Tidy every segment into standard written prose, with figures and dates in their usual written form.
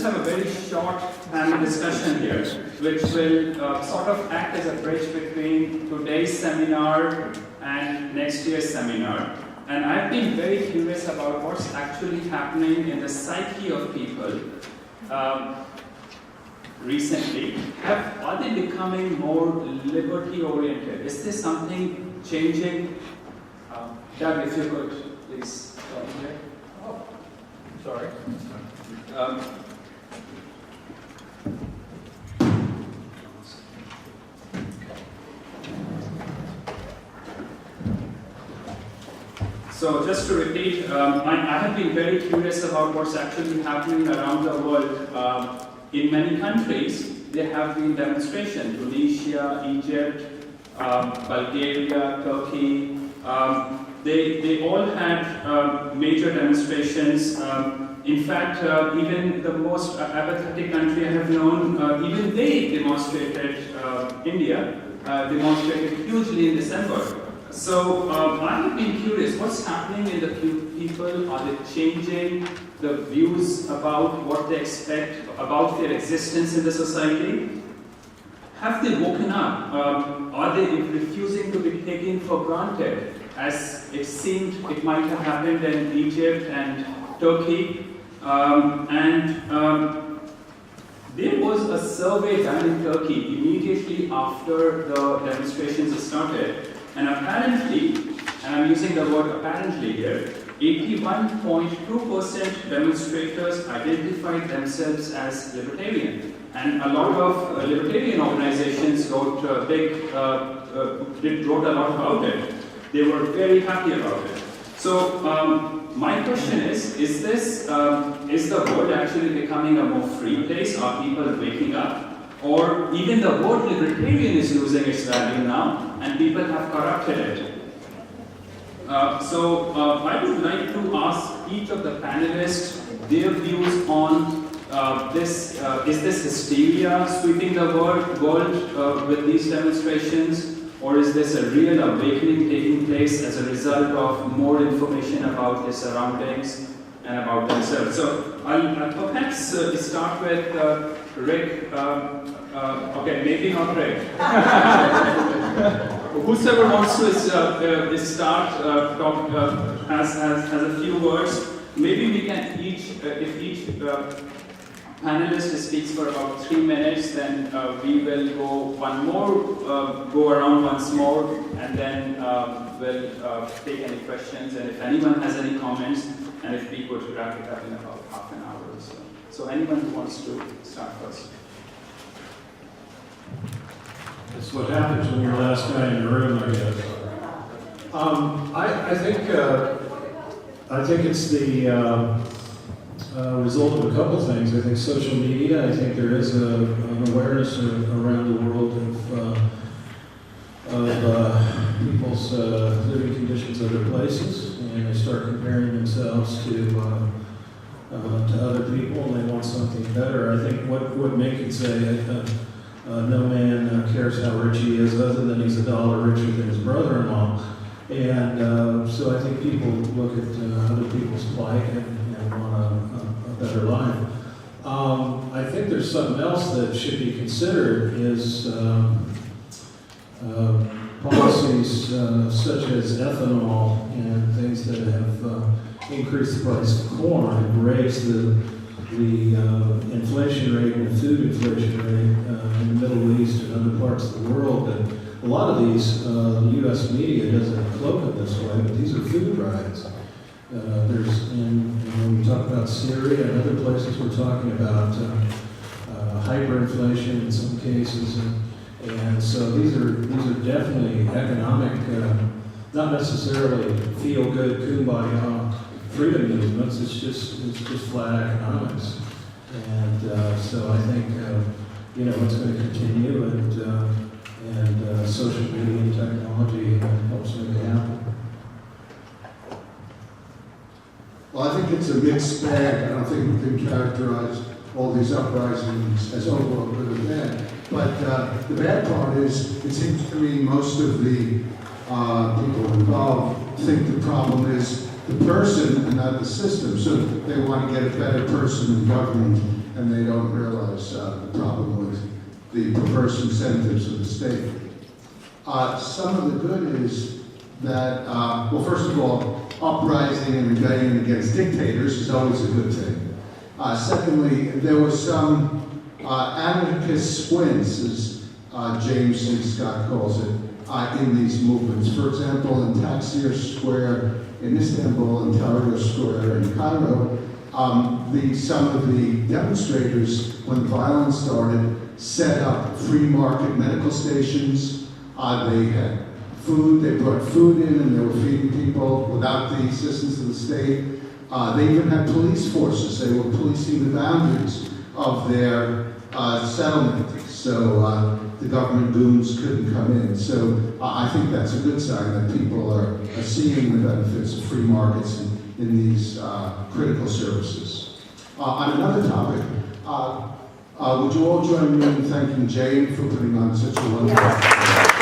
have a very short panel discussion here, which will sort of act as a bridge between today's seminar and next year's seminar. And I've been very curious about what's actually happening in the psyche of people recently. Are they becoming more liberty-oriented? Is there something changing? Doug, if you could please come here. Oh, sorry. So just to repeat, I have been very curious about what's actually happening around the world. In many countries, there have been demonstrations. Tunisia, Egypt, Bulgaria, Turkey. They all had major demonstrations. In fact, even the most apathetic country I have known, even they demonstrated, India, demonstrated hugely in December. So I have been curious, what's happening in the people? Are they changing the views about what they expect about their existence in the society? Have they woken up? Are they refusing to be taken for granted, as it seemed it might have happened in Egypt and Turkey? There was a survey done in Turkey immediately after the demonstrations started. And apparently, and I'm using the word apparently here, 81.2% demonstrators identified themselves as libertarian. And a lot of libertarian organizations wrote a lot about it. They were very happy about it. So my question is the world actually becoming a more free place? Are people waking up? Or even the word libertarian is losing its value now, and people have corrupted it. So I would like to ask each of the panelists their views on this. Is this hysteria sweeping the world with these demonstrations? Or is this a real awakening taking place as a result of more information about their surroundings and about themselves? So I'll perhaps start with Rick. Okay, maybe not Rick. Whoever wants to start has a few words. Maybe we can if each panelist speaks for about 3 minutes, then we will go around once more, and then we'll take any questions, and if anyone has any comments, and if we could wrap it up in about half an hour or so. So anyone who wants to start first. That's what happens when you're the last guy in the room, I guess. I think it's the result of a couple of things. I think social media. I think there is an awareness around the world of people's living conditions other places, and they start comparing themselves to other people, and they want something better. I think what would make it say no man cares how rich he is, other than he's $1 richer than his brother-in-law. And so I think people look at other people's plight and want a better life. I think there's something else that should be considered is policies such as ethanol and things that have increased the price of corn and raised the inflation rate and the food inflation rate in the Middle East and other parts of the world. And a lot of these, the U.S. media doesn't cloak it this way, but these are food riots. When we talk about Syria and other places, we're talking about hyperinflation in some cases, and so these are definitely economic, not necessarily feel-good kumbaya freedom movements. It's just flat economics, and so I think it's going to continue, and social media and technology helps make it happen. Well, I think it's a mixed bag. I don't think we can characterize all these uprisings as overall good or bad. But the bad part is, it seems to me most of the people involved think the problem is the person and not the system. So they want to get a better person in government, and they don't realize the problem with the perverse incentives of the state. Some of the good is that, well, first of all, uprising and rebellion against dictators is always a good thing. Secondly, there was some anarchist squints, as James C. Scott calls it, in these movements. For example, in Taksim Square in Istanbul and Tahrir Square in Cairo, some of the demonstrators, when violence started, set up free market medical stations. They had food, they brought food in and they were feeding people without the assistance of the state. They even had police forces. They were policing the boundaries of their settlement, so the government goons couldn't come in. So I think that's a good sign that people are seeing the benefits of free markets in these critical services. On another topic, would you all join me in thanking Jane for putting on such a wonderful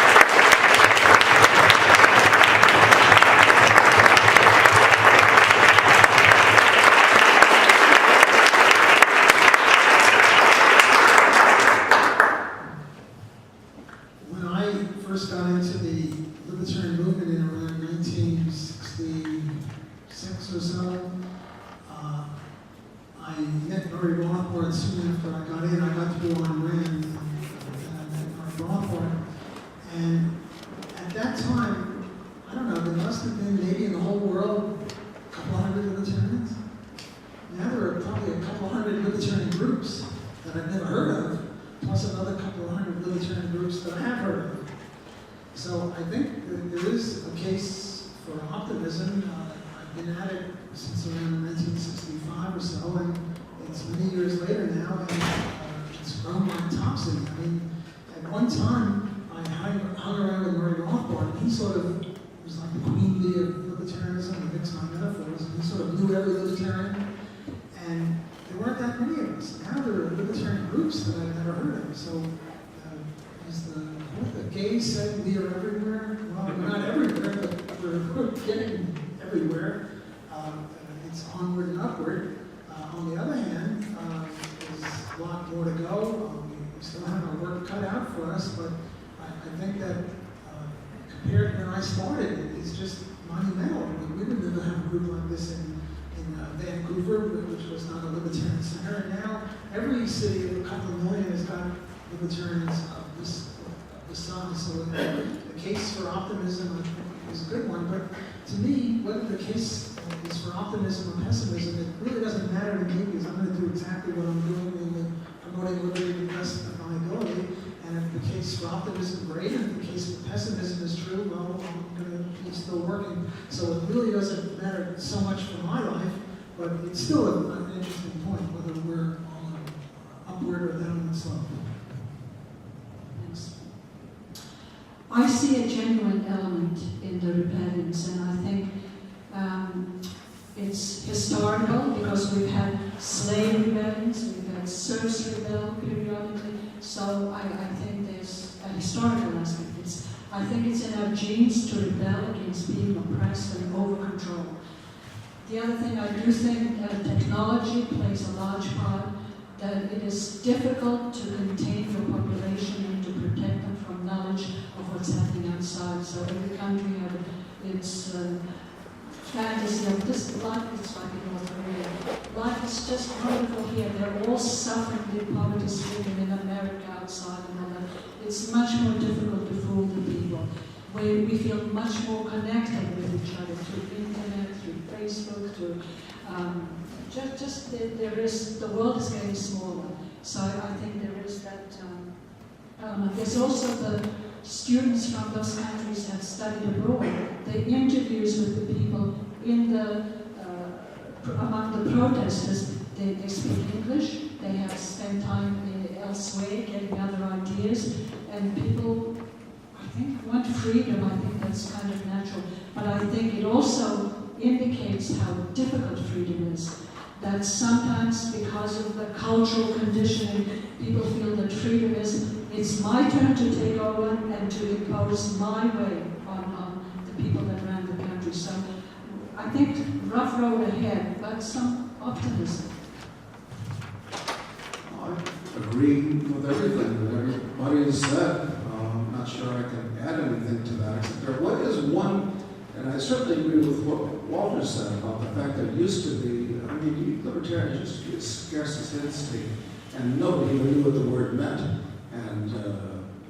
So I think that there is a case for optimism. I've been at it since around 1965 or so, and it's many years later now, and it's grown like topsy. I mean, at one time, I hung around with Murray Rothbard, and he sort of was like the queen bee of libertarianism, to mix my metaphors, and he sort of knew every libertarian, and there weren't that many of us. Now there are libertarian groups that I've never heard of. So as the gays said, we are everywhere. Well, we're not everywhere, but we're getting everywhere. It's onward and upward. On the other hand, there's a lot more to go. We still have our work cut out for us, but I think that compared to when I started, it's just monumental. We would never have a group like this in Vancouver, which was not a libertarian center. And now every city of a couple of million has got libertarians of this size. So the case for optimism, I think, is a good one. But to me, whether the case is for optimism or pessimism, it really doesn't matter to me, because I'm going to do exactly what I'm doing in promoting liberty to the best of my ability. And if the case for optimism, great. And if the case for pessimism is true, well, I'm going to be still working. So it really doesn't matter so much for my life, but it's still an interesting point, whether we're on upward or downward slope. Thanks. I see a genuine element in the rebellions, and I think it's historical, because we've had slave rebellions, we've had serfs rebel periodically, so I think there's a historical aspect. I think it's in our genes to rebel against being oppressed and over-control. The other thing, I do think technology plays a large part, that it is difficult to contain your population and to protect them from knowledge of what's happening outside. So every country has its fantasy of this life is like in North Korea. Life is just wonderful here. They're all suffering the poverty stricken in America outside and all that. It's much more difficult to fool the people. We feel much more connected with each other through internet, through Facebook, through there is, the world is getting smaller. So I think there is that element. There's also the students from those countries that studied abroad. The interviews with the people in the among the protesters, they speak English. They have spent time elsewhere getting other ideas, and people, I think, want freedom. I think that's kind of natural. But I think it also indicates how difficult freedom is. That sometimes, because of the cultural conditioning, people feel that freedom is, it's my turn to take over and to impose my way on the people that ran the country. So I think rough road ahead, but some optimism. agree with everything that everybody has said. I'm not sure I can add anything to that, except there what is one, and I certainly agree with what Walter said about the fact that it used to be, I mean, libertarians used to be as scarce as hen's teeth, and nobody even knew what the word meant. And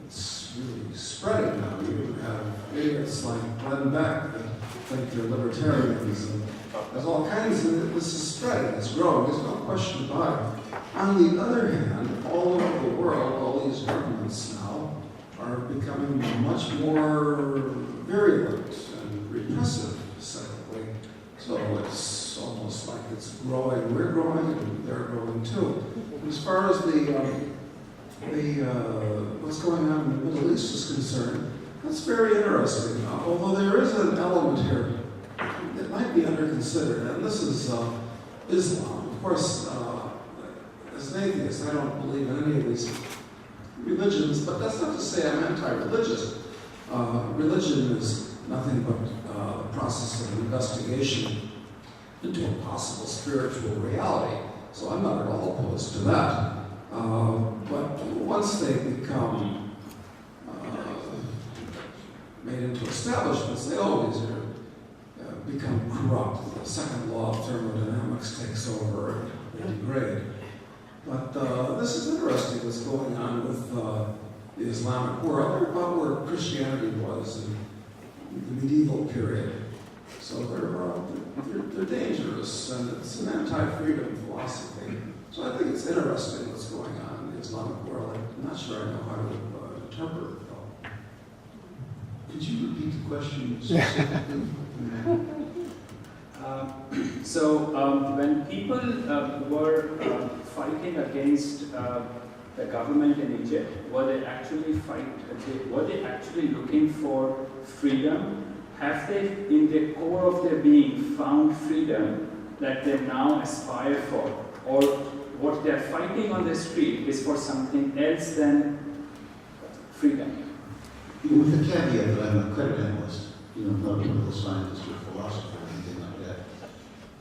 it's really spreading now. You have idiots like Glenn Beck that think they're libertarians, and there's all kinds of, this is spreading, it's growing, there's no question about it. On the other hand, all over the world, all these governments now are becoming much more virulent and repressive, cynically. So it's almost like it's growing, we're growing, and they're growing too. As far as what's going on in the Middle East is concerned, that's very interesting. Although there is an element here that might be under considered, and this is Islam. Of course, as an atheist, I don't believe in any of these religions, but that's not to say I'm anti-religious. Religion is nothing but a process of investigation into a possible spiritual reality. So I'm not at all opposed to that. But once they become made into establishments, they always become corrupt. The second law of thermodynamics takes over and they degrade. But this is interesting what's going on with the Islamic world, about where Christianity was in the medieval period. So they're dangerous, and it's an anti-freedom philosophy. So I think it's interesting what's going on in the Islamic world. I'm not sure I know how to interpret it, though. Could you repeat the question specifically? When people were fighting against the government in Egypt, were they actually looking for freedom? Have they, in the core of their being, found freedom that they now aspire for? Or what they're fighting on the street is for something else than freedom? With the caveat that I'm a credit analyst, not a political scientist or philosopher or anything like that.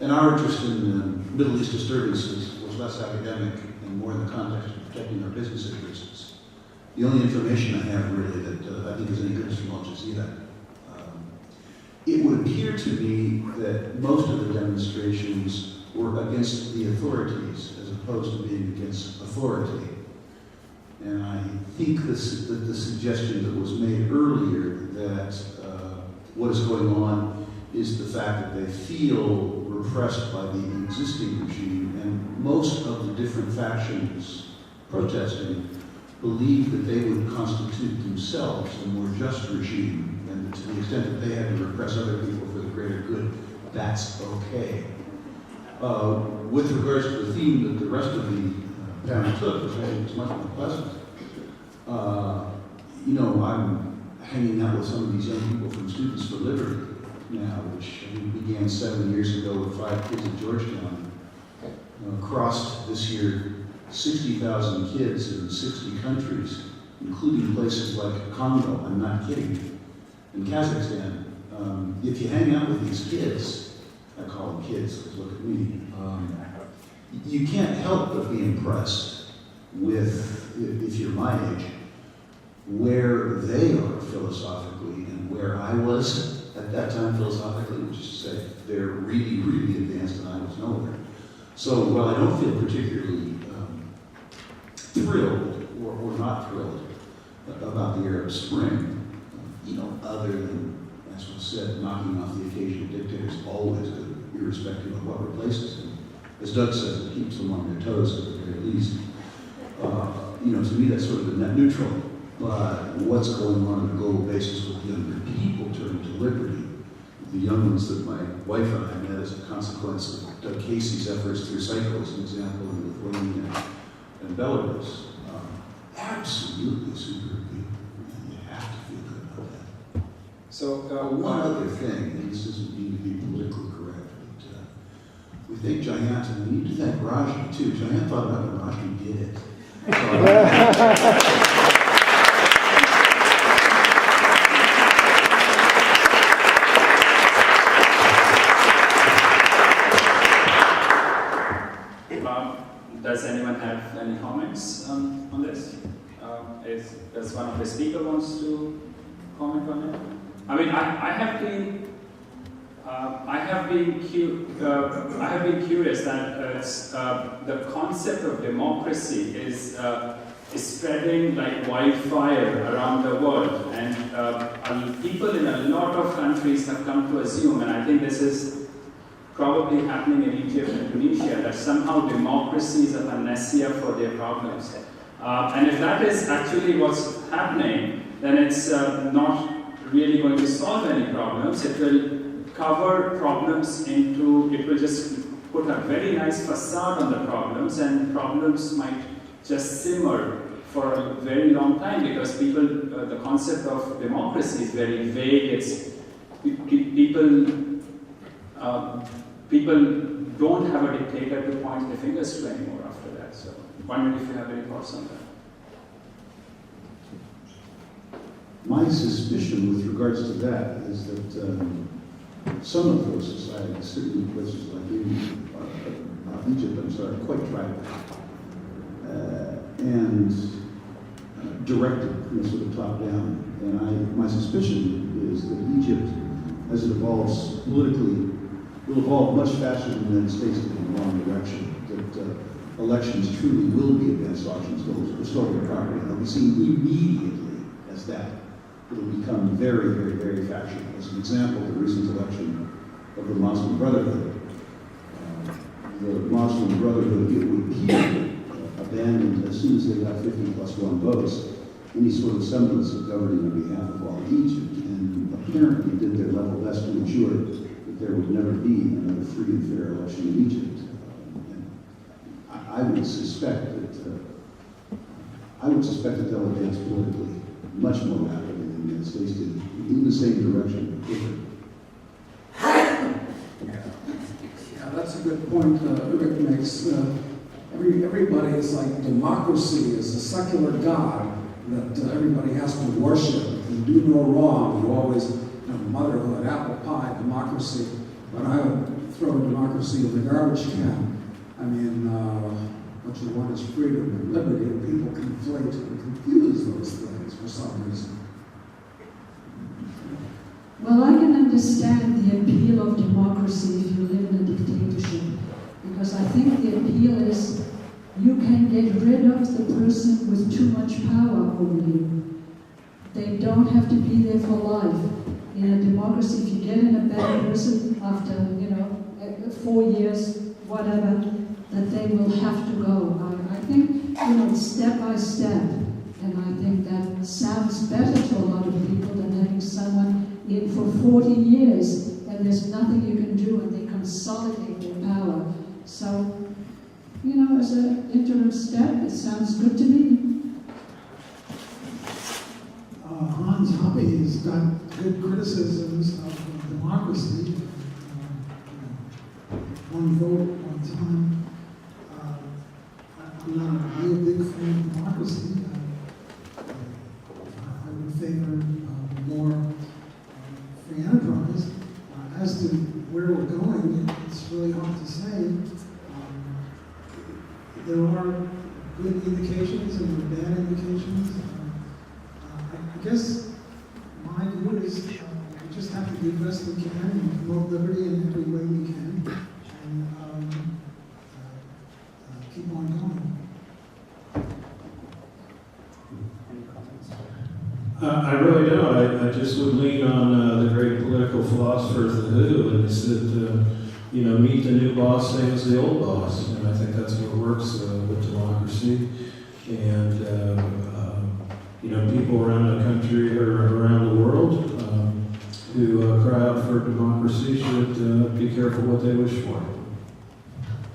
And our interest in Middle East disturbances was less academic and more in the context of protecting our business interests. The only information I have really that I think is any good is from Al Jazeera. It would appear to me that most of the demonstrations were against the authorities as opposed to being against authority. And I think that the suggestion that was made earlier that what is going on is the fact that they feel repressed by the existing regime, and most of the different factions protesting believe that they would constitute themselves a more just regime, and to the extent that they had to repress other people for the greater good, that's okay. With regards to the theme that the rest of the panel took, which I think was much more pleasant, I'm hanging out with some of these young people from Students for Liberty now, which I think began 7 years ago with 5 kids at Georgetown. Crossed this year 60,000 kids in 60 countries, including places like Congo, I'm not kidding, and Kazakhstan. If you hang out with these kids, I call them kids, because look at me, you can't help but be impressed with, if you're my age, where they are philosophically and where I was at that time philosophically, which is to say, they're really, really advanced and I was nowhere. So while I don't feel particularly thrilled or not thrilled about the Arab Spring, other than, as was said, knocking off the occasional dictator is always good, irrespective of what replaces him. As Doug says, it keeps them on their toes at the very least. To me, that's sort of a net neutral. But what's going on on a global basis with younger people turning to liberty, the young ones that my wife and I met as a consequence of Doug Casey's efforts to recycle, as an example, in Lithuania and Belarus, absolutely super good. And you have to feel good about that. So, one other thing, and this doesn't mean to be politically correct, but we thank Jayant, and we need to thank Raji too. Jayant thought about it, Raji did it. does anyone have any comments on this? Does one of the speakers wants to comment on it? I mean, I have been curious that the concept of democracy is spreading like wildfire around the world, and people in a lot of countries have come to assume, and I think this is probably happening in Egypt and Tunisia, that somehow democracy is a panacea for their problems. And if that is actually what's happening, then it's not really going to solve any problems. It will cover problems it will just put a very nice facade on the problems, and problems might just simmer for a very long time, because the concept of democracy is very vague. People don't have a dictator to point their fingers to anymore after that. So, wondering if you have any thoughts on that. My suspicion with regards to that is that some of those societies, certainly places like Egypt, are quite tribal and directed sort of top down. And my suspicion is that Egypt, as it evolves politically, will evolve much faster than the United States in the wrong direction. That elections truly will be advanced auctions, stolen property, and they'll be seen immediately as that. It'll become very, very, very factional. As an example, the recent election of the Muslim Brotherhood. The Muslim Brotherhood repeatedly abandoned, as soon as they got 50+1 votes, any sort of semblance of governing on behalf of all of Egypt, and apparently did their level best to ensure that there would never be another free and fair election in Egypt. I would suspect that they'll advance politically much more rapidly than the United States did, in the same direction. Yeah, that's a good point Rick makes. Everybody is like democracy is a secular god that everybody has to worship and do no wrong. You always, motherhood, apple pie, democracy. But I would throw democracy in the garbage can. I mean, what you want is freedom and liberty, and people conflate and confuse those things for some reason. Well, I can understand the appeal of democracy if you live in a dictatorship, because I think the appeal is you can get rid of the person with too much power over you. They don't have to be there for life. In a democracy, if you get in a bad person after, 4 years, whatever, that they will have to go. I think, it's step by step. And I think that sounds better to a lot of people than having someone in for 40 years and there's nothing you can do and they consolidate their power. So, as an interim step, it sounds good to me. Hans Hoppe has got good criticisms of democracy. One vote, one time. I'm not really a big fan of democracy. I would favor more free enterprise. As to where we're going, it's really hard to say. There are good indications and there are bad indications. I guess my view is we just have to do the best we can and promote liberty in every way we can, and keep on going. I really don't. I just would lean on the great political philosopher The Who, and he said, meet the new boss, same as the old boss. And I think that's what works with democracy. And, people around the country or around the world who cry out for democracy should be careful what they wish for.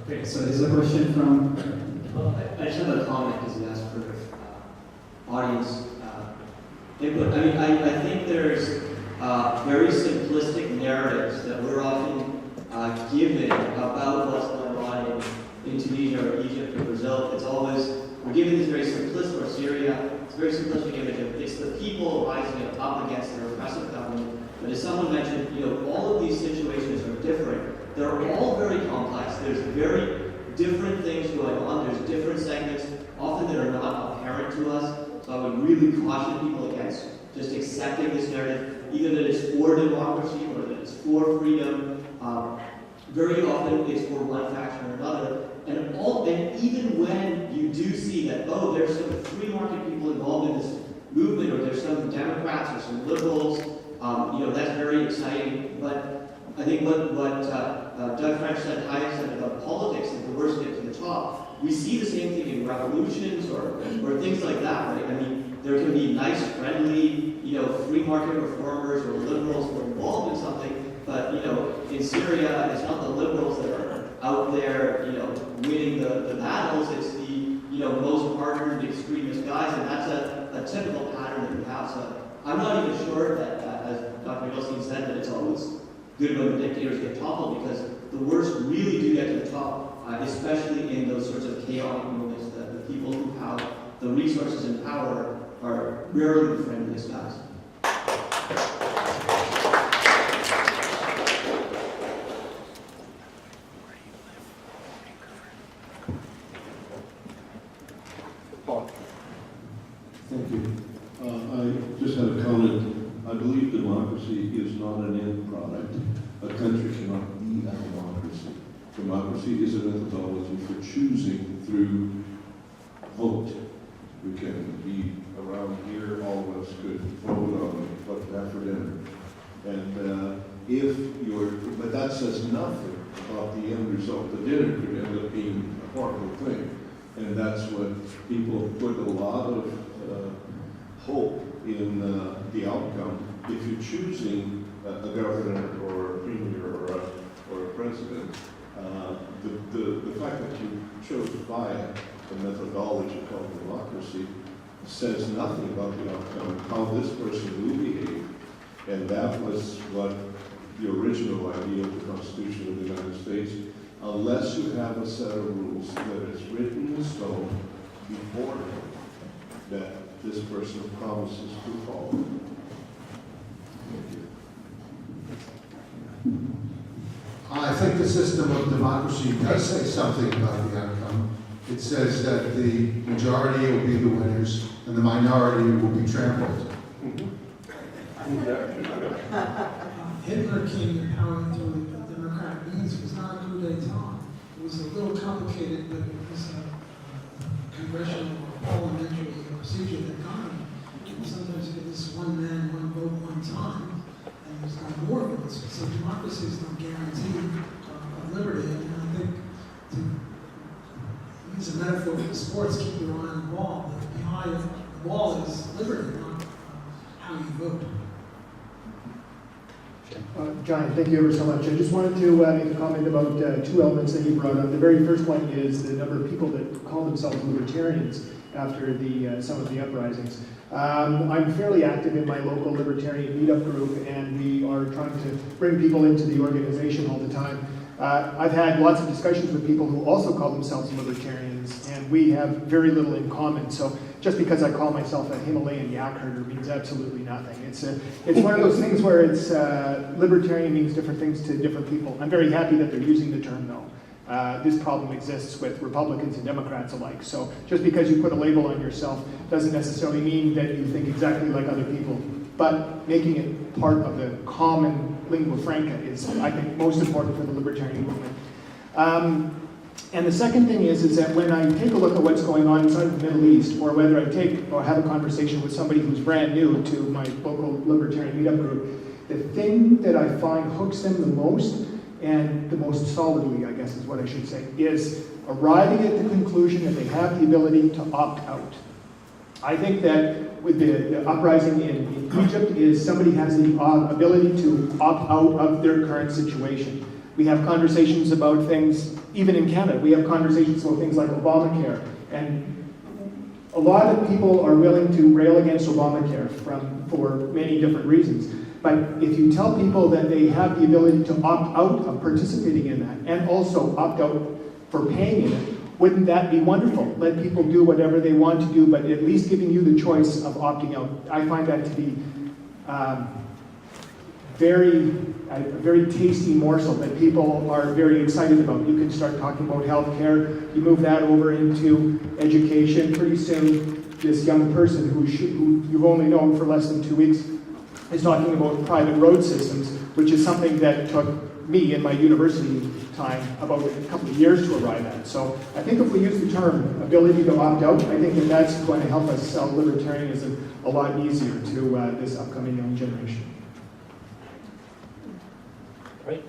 Okay, so there's a question from... Well, I just have a comment because you asked for audience input. I mean, I think there's very simplistic narratives that we're often given about what's going on in Tunisia or Egypt or Brazil. It's always, we're given this very simplistic, or Syria, it's a very simplistic image of it's the people rising up against their oppressive government. But as someone mentioned, all of these situations are different. They're all very complex. There's very different things going on. There's different segments, often to us. So I would really caution people against just accepting this narrative, either that it's for democracy or that it's for freedom. Very often it's for one faction or another. And even when you do see that, oh, there's some free market people involved in this movement, or there's some Democrats or some liberals, that's very exciting. But I think what Doug French said, Hayek said about politics, that the worst get to the top. We see the same thing in revolutions or things like that, right? I mean, there can be nice, friendly, free market reformers or liberals who are involved in something, but in Syria, it's not the liberals that are out there, winning the battles. It's the most hardened extremist guys, and that's a typical pattern that we have. So I'm not even sure that, as Dr. Goldstein said, that it's always good when the dictators get toppled, because the worst really do get to the top, especially in those sorts of chaotic moments. The people who have the resources and power are rarely the friendliest guys. Thank you. I just had a comment. I believe democracy is not an end product. A country cannot be a democracy. Democracy is a methodology for choosing through vote. We can be around here, all of us could vote on what to have for dinner. And but that says nothing about the end result. The dinner could end up being a horrible thing. And that's what people put a lot of hope in the outcome. If you're choosing a governor or a premier or a president, the fact that you chose by a methodology called democracy says nothing about the outcome, how this person will behave. And that was what the original idea of the Constitution of the United States, unless you have a set of rules that is written in stone beforehand that this person promises to follow. Thank you. I think the system of democracy does say something about the outcome. It says that the majority will be the winners and the minority will be trampled. Hitler came to power through the democratic means. It was not a coup d'etat. It was a little complicated, but it was a congressional or parliamentary procedure that got him. And sometimes you get this one man, one vote, one time, and there's no more of it. So democracy is no guarantee of liberty. And I think to use a metaphor for sports, keep your eye on the ball. The behind the ball is liberty, not how you vote. John, thank you ever so much. I just wanted to make a comment about two elements that you brought up. The very first one is the number of people that call themselves libertarians after some of the uprisings. I'm fairly active in my local libertarian meetup group, and we are trying to bring people into the organization all the time. I've had lots of discussions with people who also call themselves libertarians, and we have very little in common. So just because I call myself a Himalayan yak herder means absolutely nothing. It's one of those things where it's libertarian means different things to different people. I'm very happy that they're using the term, though. This problem exists with Republicans and Democrats alike. So just because you put a label on yourself doesn't necessarily mean that you think exactly like other people. But making it part of the common lingua franca is, I think, most important for the libertarian movement. And the second thing is that when I take a look at what's going on inside the Middle East, or whether I take or have a conversation with somebody who's brand new to my local libertarian meetup group, the thing that I find hooks them the most, and the most solidly, I guess is what I should say, is arriving at the conclusion that they have the ability to opt out. I think that with the uprising in Egypt is somebody has the ability to opt out of their current situation. We have conversations about things, even in Canada, we have conversations about things like Obamacare. And a lot of people are willing to rail against Obamacare for many different reasons. But if you tell people that they have the ability to opt out of participating in that, and also opt out for paying in it, wouldn't that be wonderful? Let people do whatever they want to do, but at least giving you the choice of opting out. I find that to be very a very tasty morsel that people are very excited about. You can start talking about healthcare. You move that over into education. Pretty soon, this young person who you've only known for less than 2 weeks is talking about private road systems, which is something that took me in my university time about a couple of years to arrive at. So I think if we use the term ability to opt out, I think that that's going to help us sell libertarianism a lot easier to this upcoming young generation. Right.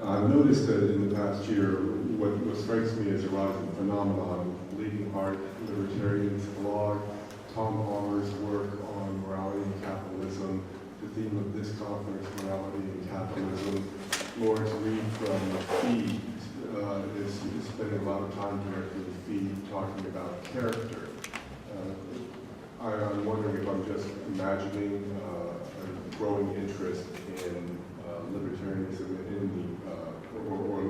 I've noticed that in the past year, what strikes me as a rising phenomenon, Bleeding Heart, Libertarians blog, Tom Palmer's work on morality and capitalism, the theme of this conference, morality and capitalism. Lawrence Reed from Feed is spending a lot of time directly with Feed talking about character. I'm wondering if I'm just imagining a growing interest in libertarianism or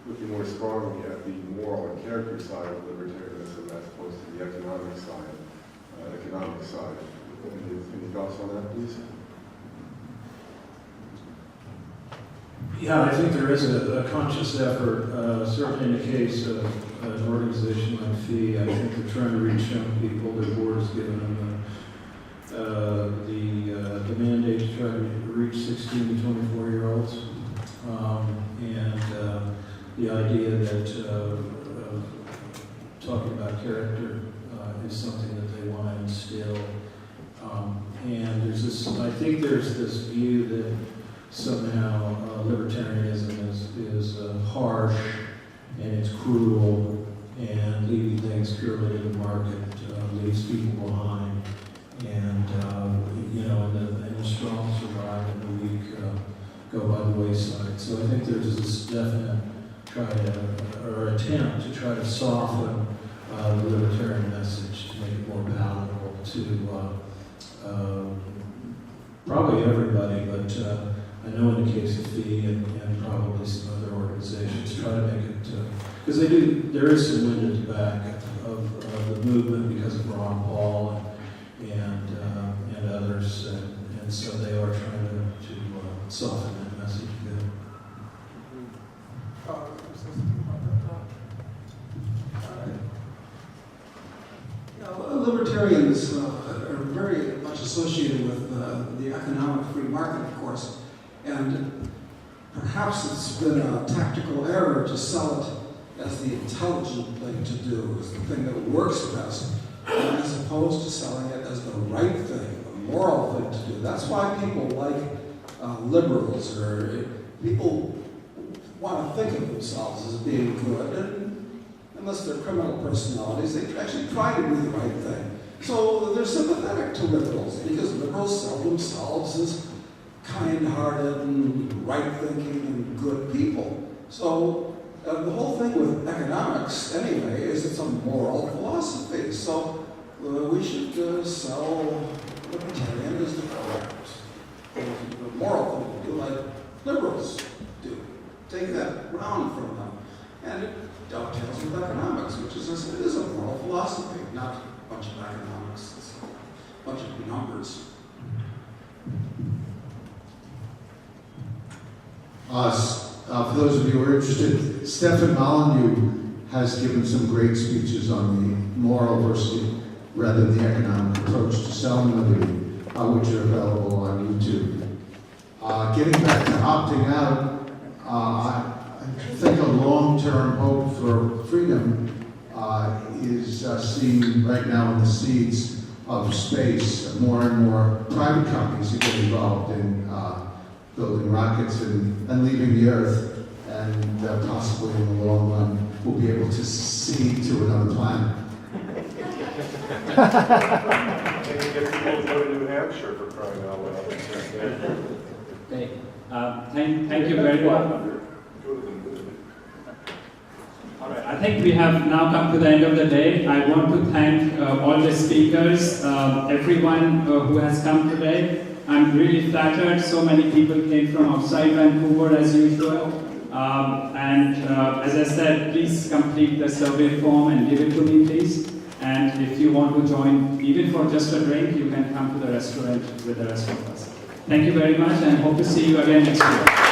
looking more strongly at the moral and character side of libertarianism as opposed to the economic side. Any thoughts on that, please? Yeah, I think there is a conscious effort, certainly in the case of an organization like FEE. I think they're trying to reach young people. Their board has given them the mandate to try to reach 16 to 24-year-olds. And the idea that talking about character is something that they want to instill. And there's this, I think there's this view that somehow libertarianism is harsh and it's cruel and leaving things purely to the market leaves people behind. And, and the strong survive and the weak go by the wayside. So I think there's this definite attempt to try to soften the libertarian message to make it more palatable to probably everybody, but I know in the case of FEE and probably some other organizations try to make it, because there is some wind at the back of the movement because of Ron Paul and others, and so they are trying to soften that message a bit. Libertarians are very much associated with the economic free market, of course, and perhaps it's been a tactical error to sell it as the intelligent thing to do, as the thing that works best, as opposed to selling it as the right thing, the moral thing to do. That's why people like liberals, or people want to think of themselves as being good, and unless they're criminal personalities, they actually try to do the right thing. So they're sympathetic to liberals, because liberals sell themselves as kind-hearted and right-thinking and good people. So the whole thing with economics, anyway, is it's a moral philosophy. So we should sell libertarian as the correct, the moral thing to do, like liberals do. Take that ground from them. And it dovetails with economics, which is, it is a moral philosophy, not a bunch of economics. It's a bunch of numbers. For those of you who are interested, Stefan Molyneux has given some great speeches on the moral versus rather the economic approach to selling liberty, which are available on YouTube. Getting back to opting out, I think a long-term hope for freedom is seen right now in the seeds of space. More and more private companies are getting involved in building rockets and leaving the Earth, and possibly in the long run we'll be able to see to another planet. Can you get people to go to New Hampshire for crying out loud? Okay. Thank you very much. All right, I think we have now come to the end of the day. I want to thank all the speakers, everyone who has come today. I'm really flattered. So many people came from outside Vancouver as usual. As I said, please complete the survey form and give it to me, please. And if you want to join, even for just a drink, you can come to the restaurant with the rest of us. Thank you very much, and hope to see you again next year.